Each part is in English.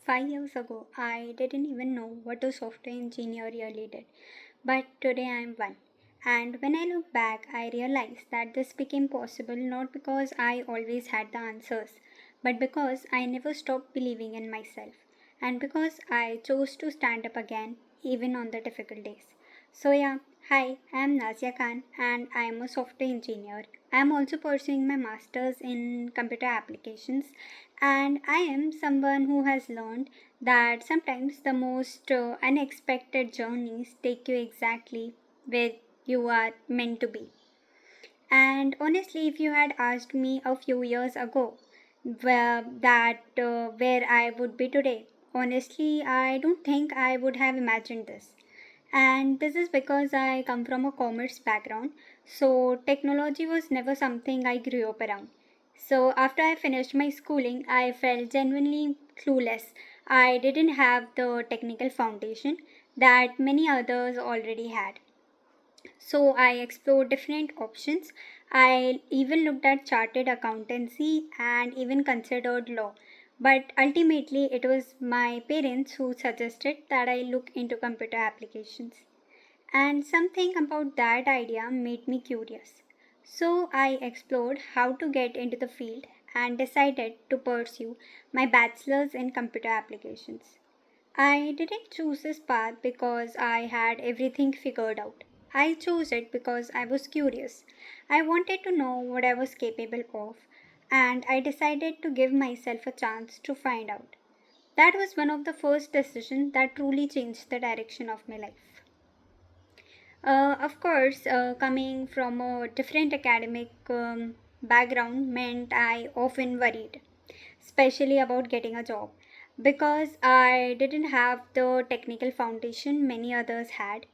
5 years ago, I didn't even know what a software engineer really did, but today I am one. And when I look back, I realize that this became possible not because I always had the answers, but because I never stopped believing in myself, and because I chose to stand up again, even on the difficult days. So, yeah, hi, I am Naziya Khan, and I am a software engineer. I am also pursuing my master's in computer applications, and I am someone who has learned that sometimes the most unexpected journeys take you exactly where you are meant to be. And honestly, if you had asked me a few years ago where I would be today, honestly, I don't think I would have imagined this. And this is because I come from a commerce background, so technology was never something I grew up around. So after I finished my schooling, I felt genuinely clueless. I didn't have the technical foundation that many others already had. So I explored different options. I even looked at chartered accountancy and even considered law. But ultimately, it was my parents who suggested that I look into computer applications. And something about that idea made me curious. So I explored how to get into the field and decided to pursue my bachelor's in computer applications. I didn't choose this path because I had everything figured out. I chose it because I was curious. I wanted to know what I was capable of, and I decided to give myself a chance to find out. That was one of the first decisions that truly changed the direction of my life. Of course, coming from a different academic background meant I often worried, especially about getting a job, because I didn't have the technical foundation many others had.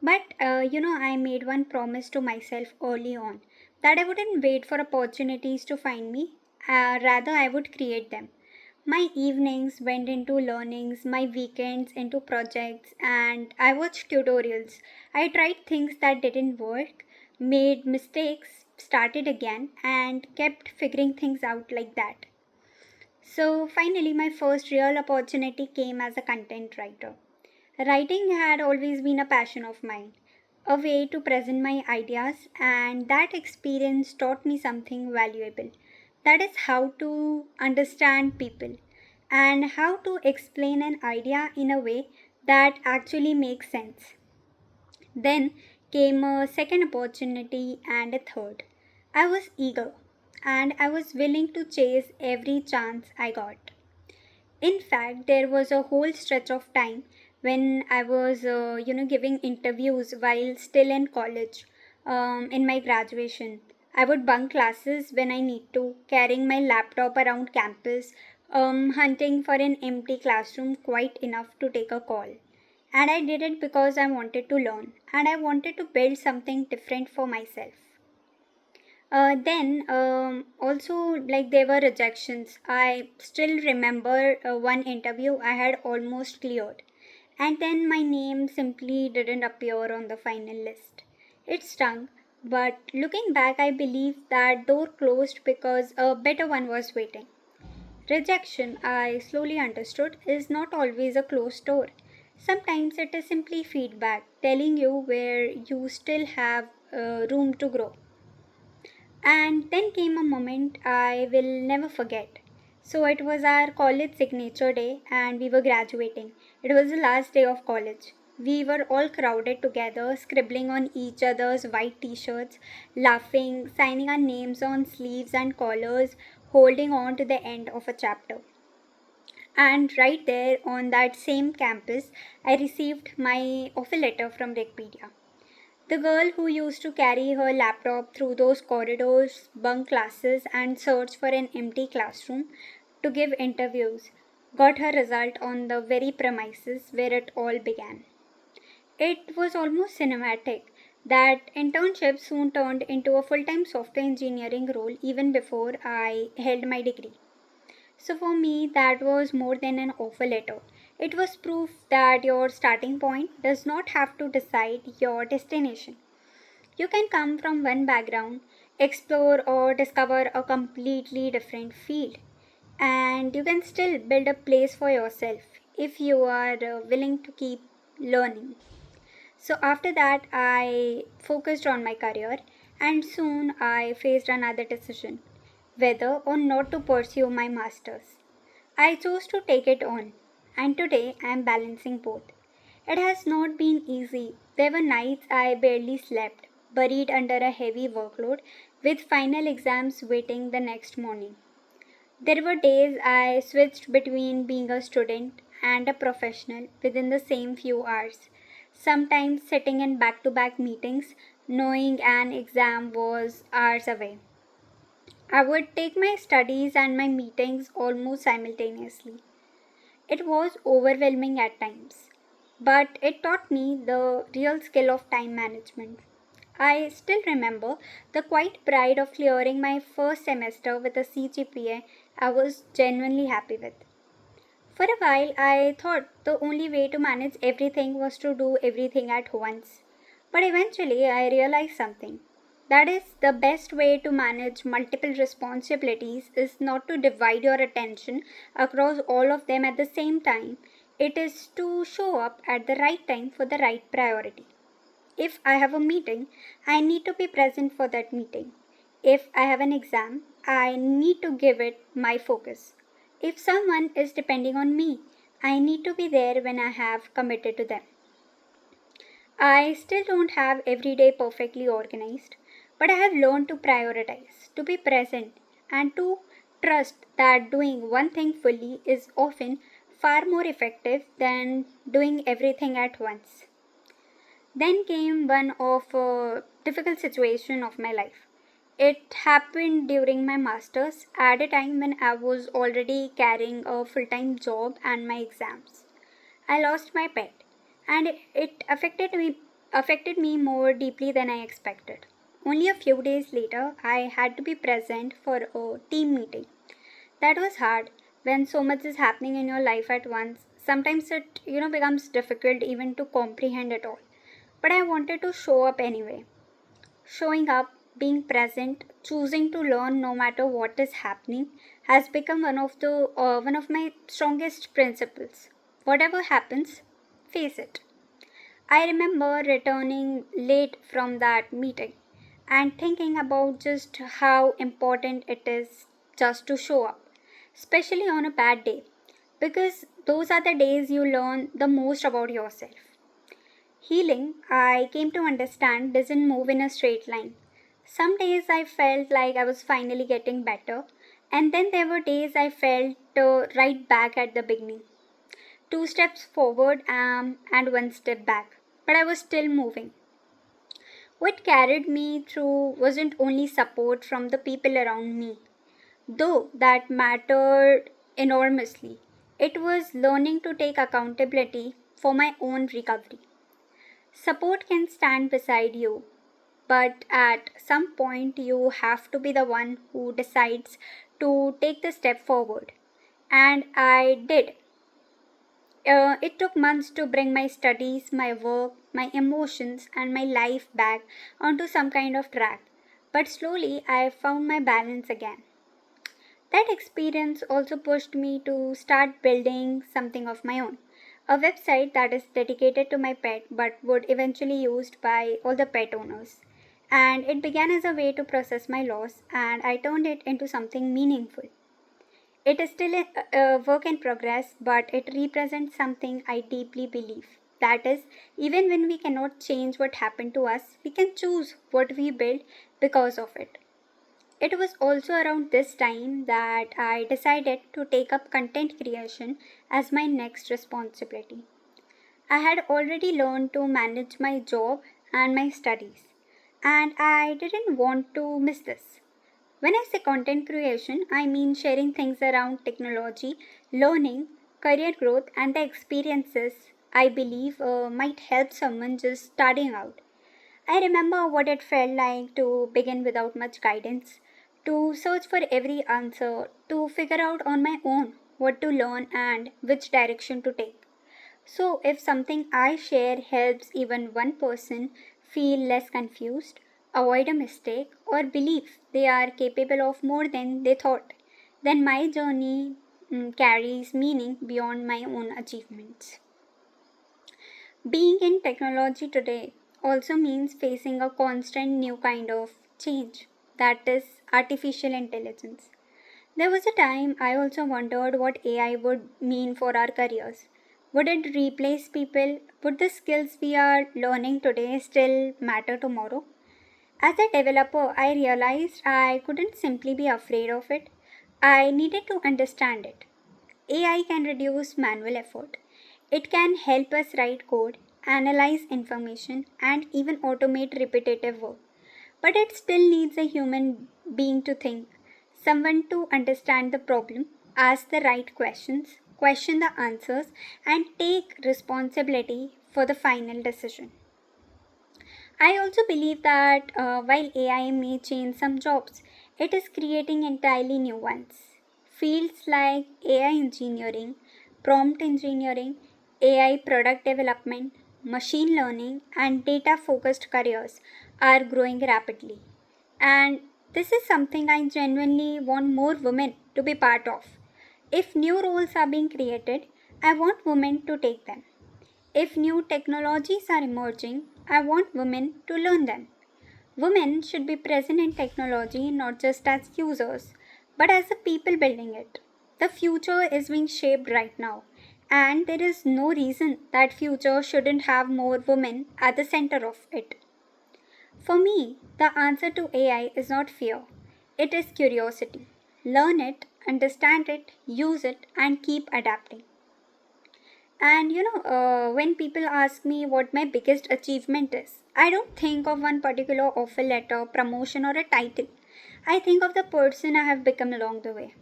But I made one promise to myself early on that I wouldn't wait for opportunities to find me, rather, I would create them. My evenings went into learnings, my weekends into projects, and I watched tutorials. I tried things that didn't work, made mistakes, started again, and kept figuring things out like that. So finally, my first real opportunity came as a content writer. Writing had always been a passion of mine, a way to present my ideas, and that experience taught me something valuable. That is how to understand people and how to explain an idea in a way that actually makes sense. Then came a second opportunity and a third. I was eager and I was willing to chase every chance I got. In fact, there was a whole stretch of time when I was, giving interviews while still in college, in my graduation. I would bunk classes when I need to, carrying my laptop around campus, hunting for an empty classroom quite enough to take a call. And I did it because I wanted to learn and I wanted to build something different for myself. Then also like there were rejections. I still remember one interview I had almost cleared, and then my name simply didn't appear on the final list. It stung, but looking back, I believe that door closed because a better one was waiting. Rejection, I slowly understood, is not always a closed door. Sometimes it is simply feedback telling you where you still have room to grow. And then came a moment I will never forget. So it was our college signature day and we were graduating. It was the last day of college. We were all crowded together, scribbling on each other's white t shirts, laughing, signing our names on sleeves and collars, holding on to the end of a chapter. And right there on that same campus, I received my offer letter from Wikipedia. The girl who used to carry her laptop through those corridors, bunk classes, and search for an empty classroom to give interviews got her result on the very premises where it all began. It was almost cinematic. That internship soon turned into a full time software engineering role even before I held my degree. So for me, that was more than an offer letter. It was proof that your starting point does not have to decide your destination. You can come from one background, explore or discover a completely different field. and you can still build a place for yourself if you are willing to keep learning. So after that, I focused on my career, and soon I faced another decision whether or not to pursue my master's. I chose to take it on, and today I am balancing both. It has not been easy. There were nights I barely slept, buried under a heavy workload, with final exams waiting the next morning. There were days I switched between being a student and a professional within the same few hours, sometimes sitting in back to back meetings, knowing an exam was hours away. I would take my studies and my meetings almost simultaneously. It was overwhelming at times, but it taught me the real skill of time management. I still remember the quiet pride of clearing my first semester with a CGPA I was genuinely happy with. For a while, I thought the only way to manage everything was to do everything at once. But eventually, I realized something. That is, the best way to manage multiple responsibilities is not to divide your attention across all of them at the same time. It is to show up at the right time for the right priority. If I have a meeting, I need to be present for that meeting. If I have an exam, I need to give it my focus. If someone is depending on me, I need to be there when I have committed to them. I still don't have every day perfectly organized, but I have learned to prioritize, to be present, and to trust that doing one thing fully is often far more effective than doing everything at once. Then came one of a difficult situation of my life. It happened during my masters at a time when I was already carrying a full-time job and my exams. I lost my pet, and it affected me more deeply than I expected. Only a few days later, I had to be present for a team meeting. That was hard when so much is happening in your life at once. Sometimes it becomes difficult even to comprehend it all. But I wanted to show up anyway. Showing up, being present, choosing to learn no matter what is happening has become one of my strongest principles. Whatever happens, face it. I remember returning late from that meeting and thinking about just how important it is just to show up, especially on a bad day, because those are the days you learn the most about yourself. Healing, I came to understand, doesn't move in a straight line. Some days I felt like I was finally getting better, and then there were days I felt right back at the beginning. Two steps forward and one step back, but I was still moving. What carried me through wasn't only support from the people around me, though that mattered enormously. It was learning to take accountability for my own recovery. Support can stand beside you, but at some point you have to be the one who decides to take the step forward. And I did. It took months to bring my studies, my work, my emotions, and my life back onto some kind of track. But slowly I found my balance again. That experience also pushed me to start building something of my own. A website that is dedicated to my pet but would eventually used by all the pet owners. And it began as a way to process my loss, and I turned it into something meaningful. It is still a work in progress, but it represents something I deeply believe. That is, even when we cannot change what happened to us, we can choose what we build because of it. It was also around this time that I decided to take up content creation as my next responsibility. I had already learned to manage my job and my studies, and I didn't want to miss this. When I say content creation, I mean sharing things around technology, learning, career growth, and the experiences I believe might help someone just starting out. I remember what it felt like to begin without much guidance, to search for every answer, to figure out on my own what to learn and which direction to take. So, if something I share helps even one person feel less confused, avoid a mistake, or believe they are capable of more than they thought, then my journey carries meaning beyond my own achievements. Being in technology today also means facing a constant new kind of change, that is, artificial intelligence. There was a time I also wondered what AI would mean for our careers. Would it replace people? Would the skills we are learning today still matter tomorrow? As a developer, I realized I couldn't simply be afraid of it. I needed to understand it. AI can reduce manual effort. It can help us write code, analyze information, and even automate repetitive work. But it still needs a human being to think, someone to understand the problem, ask the right questions, question the answers, and take responsibility for the final decision. I also believe that while AI may change some jobs, it is creating entirely new ones. Fields like AI engineering, prompt engineering, AI product development, machine learning, and data focused careers are growing rapidly. And this is something I genuinely want more women to be part of. If new roles are being created, I want women to take them. If new technologies are emerging, I want women to learn them. Women should be present in technology not just as users, but as the people building it. The future is being shaped right now, and there is no reason that future shouldn't have more women at the center of it. For me, the answer to AI is not fear, it is curiosity. Learn it, understand it, use it, and keep adapting. And when people ask me what my biggest achievement is, I don't think of one particular offer letter, promotion, or a title. I think of the person I have become along the way.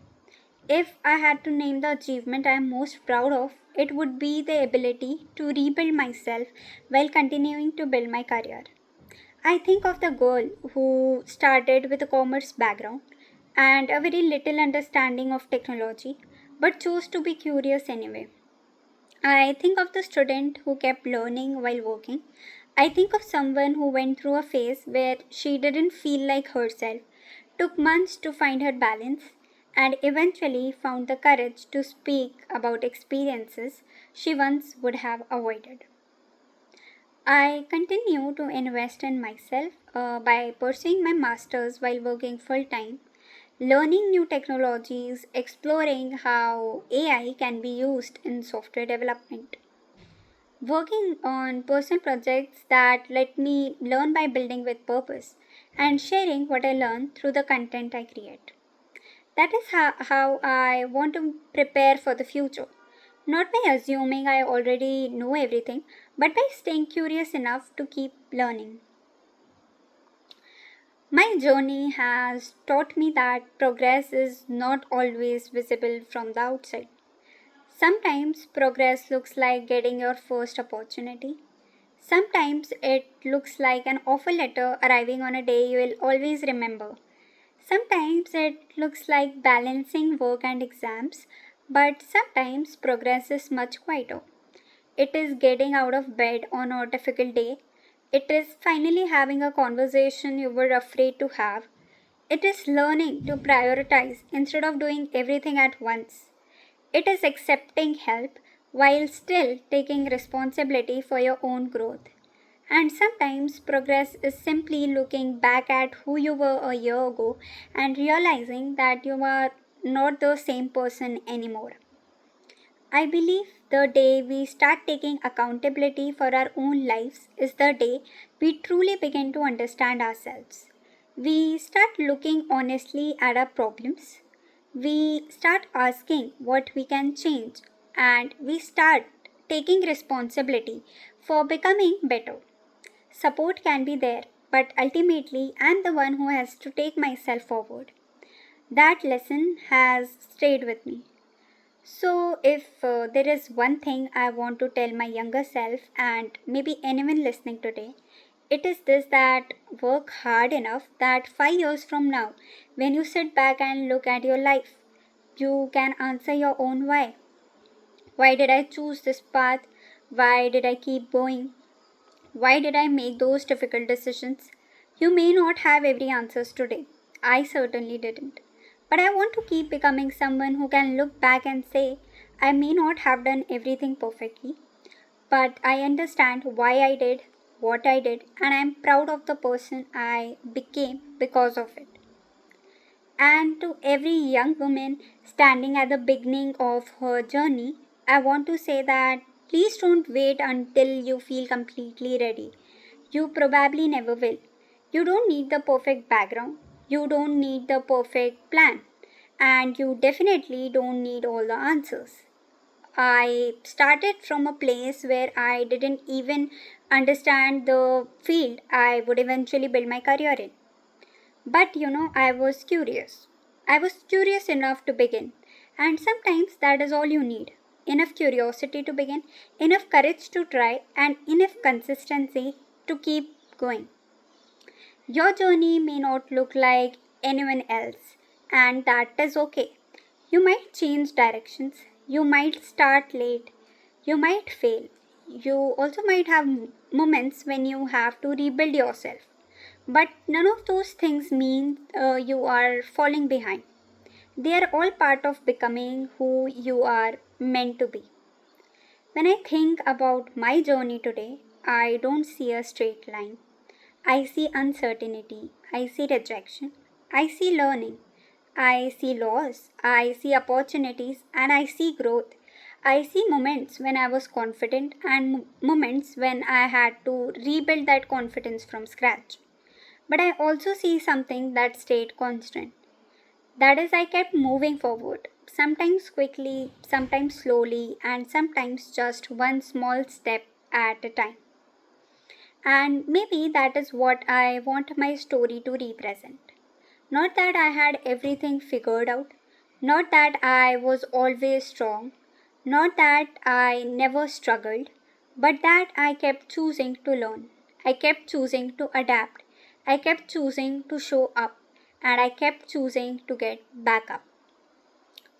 If I had to name the achievement I am most proud of, it would be the ability to rebuild myself while continuing to build my career. I think of the girl who started with a commerce background and a very little understanding of technology but chose to be curious anyway. I think of the student who kept learning while working. I think of someone who went through a phase where she didn't feel like herself, took months to find her balance, and eventually found the courage to speak about experiences she once would have avoided. I continue to invest in myself by pursuing my master's while working full time, learning new technologies, exploring how AI can be used in software development, working on personal projects that let me learn by building with purpose, and sharing what I learn through the content I create. That is how I want to prepare for the future. Not by assuming I already know everything, but by staying curious enough to keep learning. My journey has taught me that progress is not always visible from the outside. Sometimes progress looks like getting your first opportunity. Sometimes it looks like an offer letter arriving on a day you will always remember. Sometimes it looks like balancing work and exams, but sometimes progress is much quieter. It is getting out of bed on a difficult day. It is finally having a conversation you were afraid to have. It is learning to prioritize instead of doing everything at once. It is accepting help while still taking responsibility for your own growth. And sometimes progress is simply looking back at who you were a year ago and realizing that you are not the same person anymore. I believe the day we start taking accountability for our own lives is the day we truly begin to understand ourselves. We start looking honestly at our problems. We start asking what we can change, and we start taking responsibility for becoming better. Support can be there, but ultimately, I'm the one who has to take myself forward. That lesson has stayed with me. So, if there is one thing I want to tell my younger self and maybe anyone listening today, it is this: that work hard enough that 5 years from now, when you sit back and look at your life, you can answer your own why. Why did I choose this path? Why did I keep going? Why did I make those difficult decisions? You may not have every answers today. I certainly didn't. But I want to keep becoming someone who can look back and say, I may not have done everything perfectly, but I understand why I did what I did, and I'm proud of the person I became because of it. And to every young woman standing at the beginning of her journey, I want to say that please don't wait until you feel completely ready. You probably never will. You don't need the perfect background, you don't need the perfect plan, and you definitely don't need all the answers. I started from a place where I didn't even understand the field I would eventually build my career in. But I was curious. I was curious enough to begin. And sometimes that is all you need: enough curiosity to begin, enough courage to try, and enough consistency to keep going. Your journey may not look like anyone else, and that is okay. You might change directions, you might start late, you might fail. You also might have moments when you have to rebuild yourself. But none of those things mean you are falling behind. They are all part of becoming who you are meant to be. When I think about my journey today, I don't see a straight line. I see uncertainty, I see rejection, I see learning, I see loss, I see opportunities, and I see growth. I see moments when I was confident and moments when I had to rebuild that confidence from scratch. But I also see something that stayed constant. That is, I kept moving forward, sometimes quickly, sometimes slowly, and sometimes just one small step at a time. And maybe that is what I want my story to represent. Not that I had everything figured out, not that I was always strong, not that I never struggled, but that I kept choosing to learn. I kept choosing to adapt. I kept choosing to show up. And I kept choosing to get back up.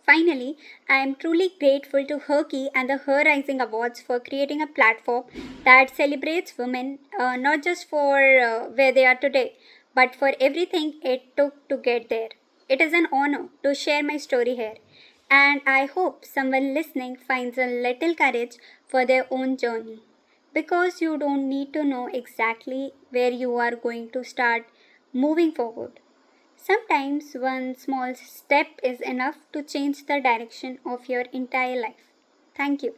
Finally, I am truly grateful to Herky and the Her Rising Awards for creating a platform that celebrates women not just for where they are today, but for everything it took to get there. It is an honor to share my story here, and I hope someone listening finds a little courage for their own journey. Because you don't need to know exactly where you are going to start moving forward. Sometimes one small step is enough to change the direction of your entire life. Thank you.